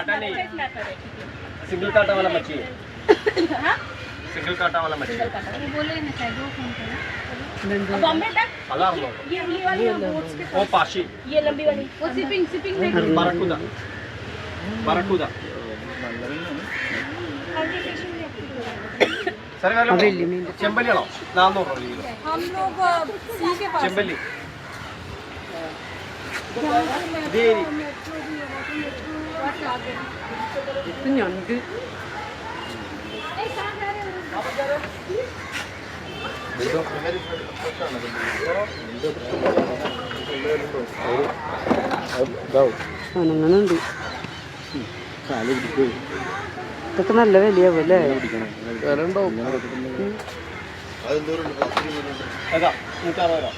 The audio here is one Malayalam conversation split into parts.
काटा नहीं, सिंगल काटा वाला मच्छी है, सिंगल काटा वाला मच्छी। बोले ना शायद वो फोन करा बॉम्बे तक अलार्म ये वाली बोट्स के वो पाशी ये लंबी वाली वो सिपिंग में बाराकुदा बाराकुदा सर ചെമ്പല്ലി ആണോ 400 രൂപ കിലോ हम लोग सी के पास ചെമ്പല്ലി ഇത് ഞണ്ട് അനങ്ങനുണ്ട് ഇതൊക്കെ നല്ല വിലയാവും അല്ലേ അതാ 160 രൂപ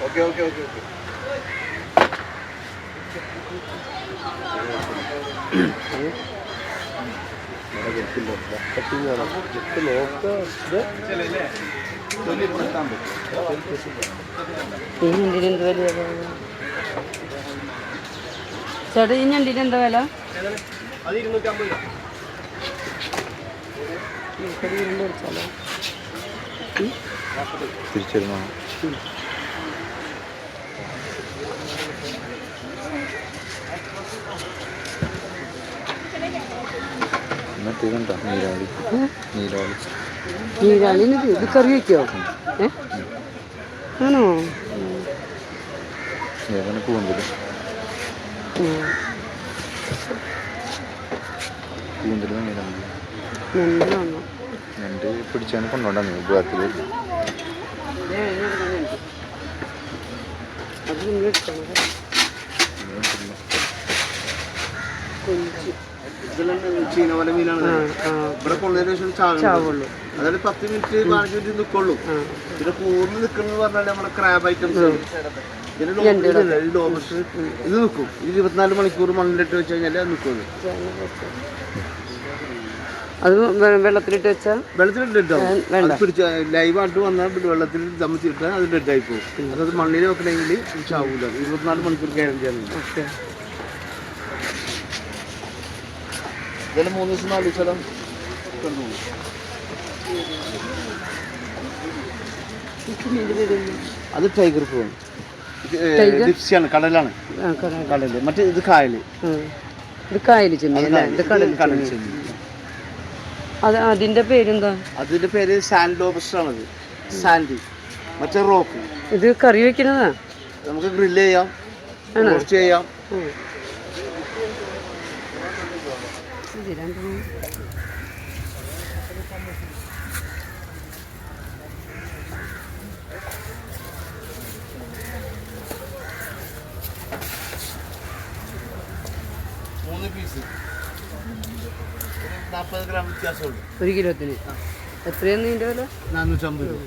ഓക്കെ ഓക്കെ ഓക്കെ ഓക്കെ ഈ ഞണ്ടിന് എന്ത് വില ചേട്ടാ ഈ ഞണ്ടിന് എന്താ വില അത് 250 രൂപ തിരിച്ചിരുന്നോ മറ്റേ ഇതുണ്ടോ നീരാളി നീരാളി നീരാളിന് ഇത് കറി വയ്ക്കോ ആണോ ഏതാണ് കൂന്തല് കൂന്തല് നീരാളി ഞണ്ടാണോ ഞണ്ട് പിടിച്ചാണ് കൊണ്ടുപോണ്ടാ ഉപകാരത്തിൽ അത് നിങ്ങൾ എടുക്കണം ചീനവല മീനാണ് ഇവിടെ കൊള്ളതിന് ശേഷം ചാവുള്ളൂ അതായത് 10 മിനിറ്റ് 15 മിനിറ്റ് നിൽക്കുള്ളൂ പിന്നെ കൂടുതൽ നിൽക്കുന്നത് പറഞ്ഞാൽ നമ്മുടെ ക്രാബ് ഐറ്റംസ് പിന്നെ ലോബസ് ഇത് നിൽക്കും 24 മണിക്കൂർ മണ്ണിലിട്ട് വെച്ച് കഴിഞ്ഞാൽ അത് നിൽക്കുള്ളൂ അത് വെള്ളത്തിലിട്ട് വെച്ചാൽ വെള്ളത്തിലിട്ട് പിടിച്ച ലൈവായിട്ട് വന്നാൽ വെള്ളത്തിൽ തമ്മിച്ചിട്ടാൽ അത് ഡെഡായി പോകും അതായത് മണ്ണിൽ വെക്കണമെങ്കിൽ ചാവൂല 24 മണിക്കൂർ ഗ്യാരണ്ടിയാണ് ഓക്കെ ഇതെല്ലാം 3 ദിവസം 4 ദിവസം കൊണ്ടുപോകും അത് ടൈഗർ പ്രോൺ ഡിപ്സിയാണ് കടലാണ് കടല് മറ്റേ ഇത് കായല് ഇത് കായൽ ചെമ്മീൻ അല്ലേ ഇത് കടൽ കടൽ ചെമ്മീൻ അത് അതിൻ്റെ പേരെന്താ അതിന്റെ പേര് സാൻഡ് ലോബസ്റ്റർ ആണത് സാൻഡി മറ്റേ റോക്ക് ഇത് കറി വെക്കുന്നതാ നമുക്ക് ഗ്രില്ല് ചെയ്യാം റോസ്റ്റ് ചെയ്യാം മൂന്ന് പീസ് 40 ഗ്രാം വ്യത്യാസമുള്ളൂ 1 കിലോത്തിന് എത്രയാണ് ഇതിൻ്റെ വില 450 രൂപ